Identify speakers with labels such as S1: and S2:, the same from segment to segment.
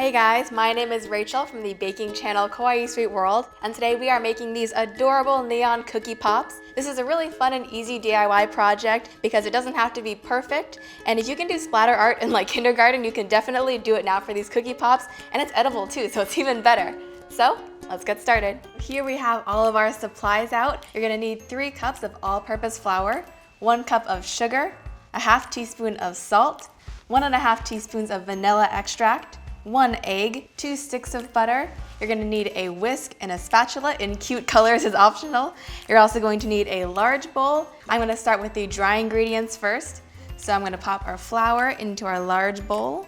S1: Hey guys, my name is Rachel from the baking channel Kawaiisweetworld, and today we are making these adorable neon cookie pops. This is a really fun and easy DIY project because it doesn't have to be perfect, and if you can do splatter art in like kindergarten, you can definitely do it now for these cookie pops, and it's edible too, so it's even better. So let's get started. Here we have all of our supplies out. You're gonna need 3 cups of all-purpose flour, 1 cup of sugar, a ½ teaspoon of salt, 1½ teaspoons of vanilla extract, 1 egg, 2 sticks of butter. You're gonna need a whisk and a spatula in cute colors is optional. You're also going to need a large bowl. I'm gonna start with the dry ingredients first. So I'm gonna pop our flour into our large bowl.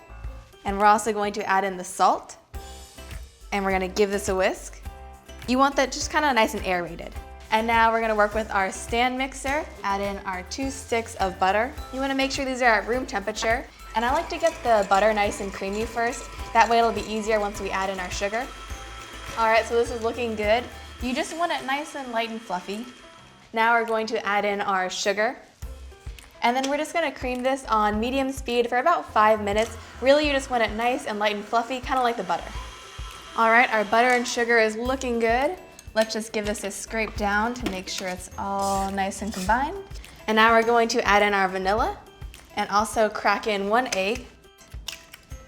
S1: And we're also going to add in the salt. And we're gonna give this a whisk. You want that just kind of nice and aerated. And now we're gonna work with our stand mixer. Add in our 2 sticks of butter. You wanna make sure these are at room temperature. And I like to get the butter nice and creamy first. That way it'll be easier once we add in our sugar. All right, so this is looking good. You just want it nice and light and fluffy. Now we're going to add in our sugar. And then we're just gonna cream this on medium speed for about 5 minutes. Really, you just want it nice and light and fluffy, kind of like the butter. All right, our butter and sugar is looking good. Let's just give this a scrape down to make sure it's all nice and combined. And now we're going to add in our vanilla and also crack in 1 egg.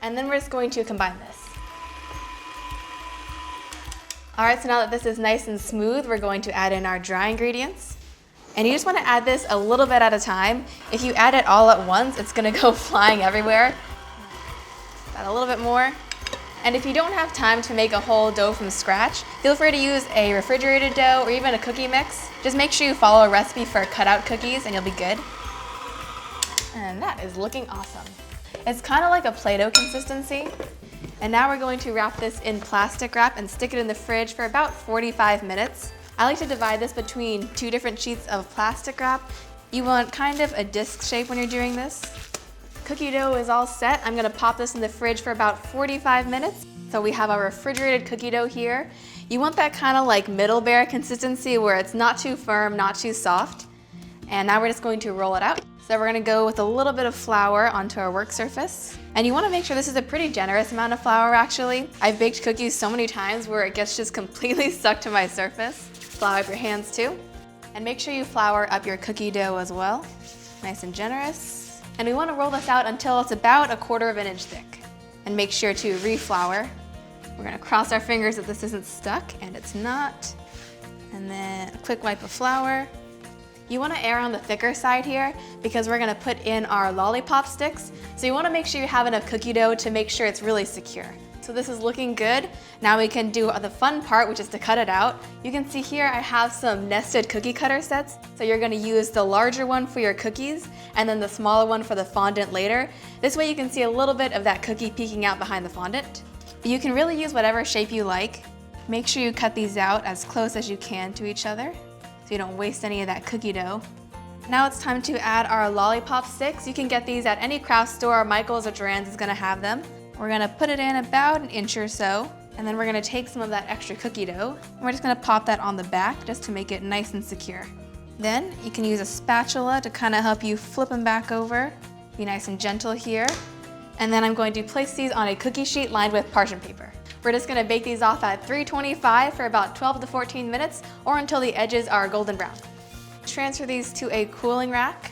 S1: And then we're just going to combine this. All right, so now that this is nice and smooth, we're going to add in our dry ingredients. And you just want to add this a little bit at a time. If you add it all at once, it's gonna go flying everywhere. Add a little bit more. And if you don't have time to make a whole dough from scratch, feel free to use a refrigerated dough or even a cookie mix. Just make sure you follow a recipe for cutout cookies and you'll be good. And that is looking awesome. It's kind of like a Play-Doh consistency. And now we're going to wrap this in plastic wrap and stick it in the fridge for about 45 minutes. I like to divide this between 2 different sheets of plastic wrap. You want kind of a disc shape when you're doing this. Cookie dough is all set. I'm gonna pop this in the fridge for about 45 minutes. So we have our refrigerated cookie dough here. You want that kind of like middle bear consistency where it's not too firm, not too soft. And now we're just going to roll it out. So we're gonna go with a little bit of flour onto our work surface. And you wanna make sure this is a pretty generous amount of flour actually. I've baked cookies so many times where it gets just completely stuck to my surface. Flour up your hands too. And make sure you flour up your cookie dough as well. Nice and generous. And we wanna roll this out until it's about 1/4 inch thick. And make sure to reflour. We're gonna cross our fingers that this isn't stuck, and it's not. And then a quick wipe of flour. You want to err on the thicker side here because we're going to put in our lollipop sticks. So you want to make sure you have enough cookie dough to make sure it's really secure. So this is looking good. Now we can do the fun part, which is to cut it out. You can see here I have some nested cookie cutter sets. So you're going to use the larger one for your cookies and then the smaller one for the fondant later. This way you can see a little bit of that cookie peeking out behind the fondant. But you can really use whatever shape you like. Make sure you cut these out as close as you can to each other, so you don't waste any of that cookie dough. Now it's time to add our lollipop sticks. You can get these at any craft store. Michael's or Joann's is gonna have them. We're gonna put it in about 1 inch or so, and then we're gonna take some of that extra cookie dough, and we're just gonna pop that on the back just to make it nice and secure. Then you can use a spatula to kind of help you flip them back over. Be nice and gentle here. And then I'm going to place these on a cookie sheet lined with parchment paper. We're just gonna bake these off at 325 for about 12 to 14 minutes or until the edges are golden brown. Transfer these to a cooling rack,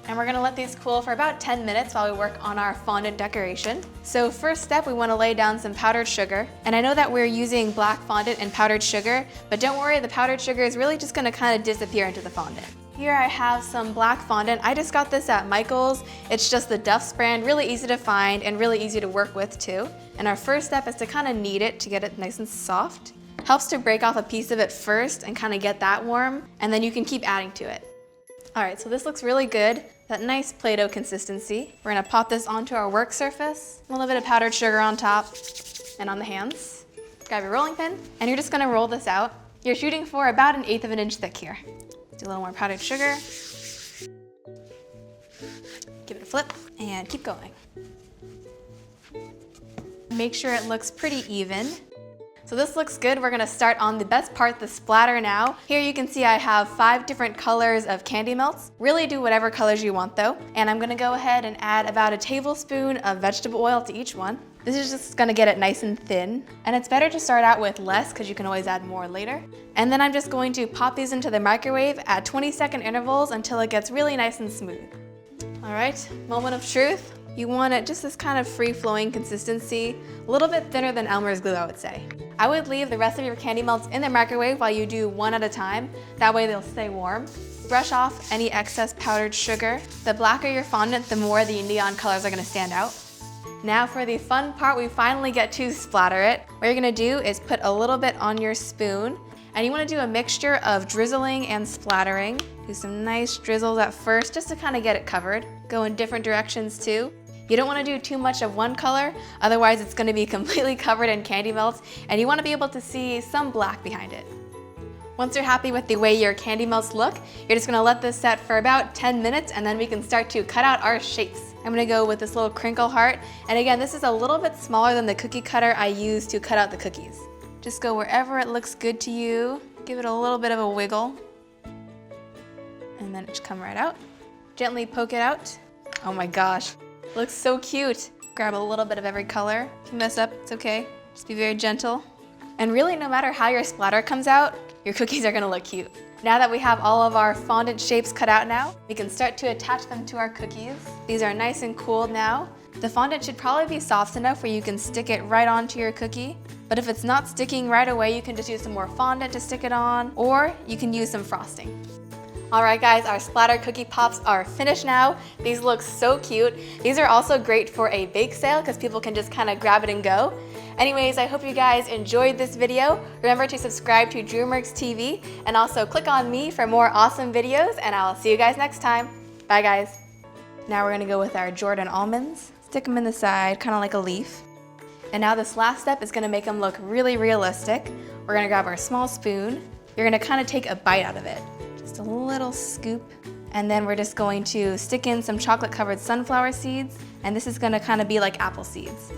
S1: and we're gonna let these cool for about 10 minutes while we work on our fondant decoration. So first step, we wanna lay down some powdered sugar. And I know that we're using black fondant and powdered sugar, but don't worry, the powdered sugar is really just gonna kind of disappear into the fondant. Here I have some black fondant. I just got this at Michael's. It's just the Duff's brand, really easy to find and really easy to work with too. And our first step is to kind of knead it to get it nice and soft. Helps to break off a piece of it first and kind of get that warm, and then you can keep adding to it. All right, so this looks really good. That nice Play-Doh consistency. We're gonna pop this onto our work surface. A little bit of powdered sugar on top and on the hands. Grab your rolling pin, and you're just gonna roll this out. You're shooting for about 1/8 inch thick here. Do a little more powdered sugar. Give it a flip and keep going. Make sure it looks pretty even. So this looks good. We're gonna start on the best part, the splatter now. Here you can see I have 5 different colors of candy melts. Really do whatever colors you want though. And I'm gonna go ahead and add about 1 tablespoon of vegetable oil to each one. This is just gonna get it nice and thin. And it's better to start out with less because you can always add more later. And then I'm just going to pop these into the microwave at 20-second intervals until it gets really nice and smooth. All right, moment of truth. You want it just this kind of free-flowing consistency, a little bit thinner than Elmer's glue, I would say. I would leave the rest of your candy melts in the microwave while you do one at a time. That way they'll stay warm. Brush off any excess powdered sugar. The blacker your fondant, the more the neon colors are gonna stand out. Now for the fun part, we finally get to splatter it. What you're gonna do is put a little bit on your spoon, and you wanna do a mixture of drizzling and splattering. Do some nice drizzles at first, just to kind of get it covered. Go in different directions too. You don't want to do too much of one color, otherwise it's going to be completely covered in candy melts, and you want to be able to see some black behind it. Once you're happy with the way your candy melts look, you're just going to let this set for about 10 minutes, and then we can start to cut out our shapes. I'm going to go with this little crinkle heart, and again, this is a little bit smaller than the cookie cutter I use to cut out the cookies. Just go wherever it looks good to you, give it a little bit of a wiggle, and then just come right out. Gently poke it out. Oh my gosh. Looks so cute. Grab a little bit of every color. If you mess up, it's okay. Just be very gentle. And really, no matter how your splatter comes out, your cookies are gonna look cute. Now that we have all of our fondant shapes cut out now, we can start to attach them to our cookies. These are nice and cooled now. The fondant should probably be soft enough where you can stick it right onto your cookie. But if it's not sticking right away, you can just use some more fondant to stick it on, or you can use some frosting. All right guys, our splatter cookie pops are finished now. These look so cute. These are also great for a bake sale because people can just kind of grab it and go. Anyways, I hope you guys enjoyed this video. Remember to subscribe to DreamWorks TV and also click on me for more awesome videos, and I'll see you guys next time. Bye guys. Now we're gonna go with our Jordan almonds. Stick them in the side, kind of like a leaf. And now this last step is gonna make them look really realistic. We're gonna grab our small spoon. You're gonna kind of take a bite out of it. Just a little scoop, and then we're just going to stick in some chocolate covered sunflower seeds, and this is gonna kind of be like apple seeds.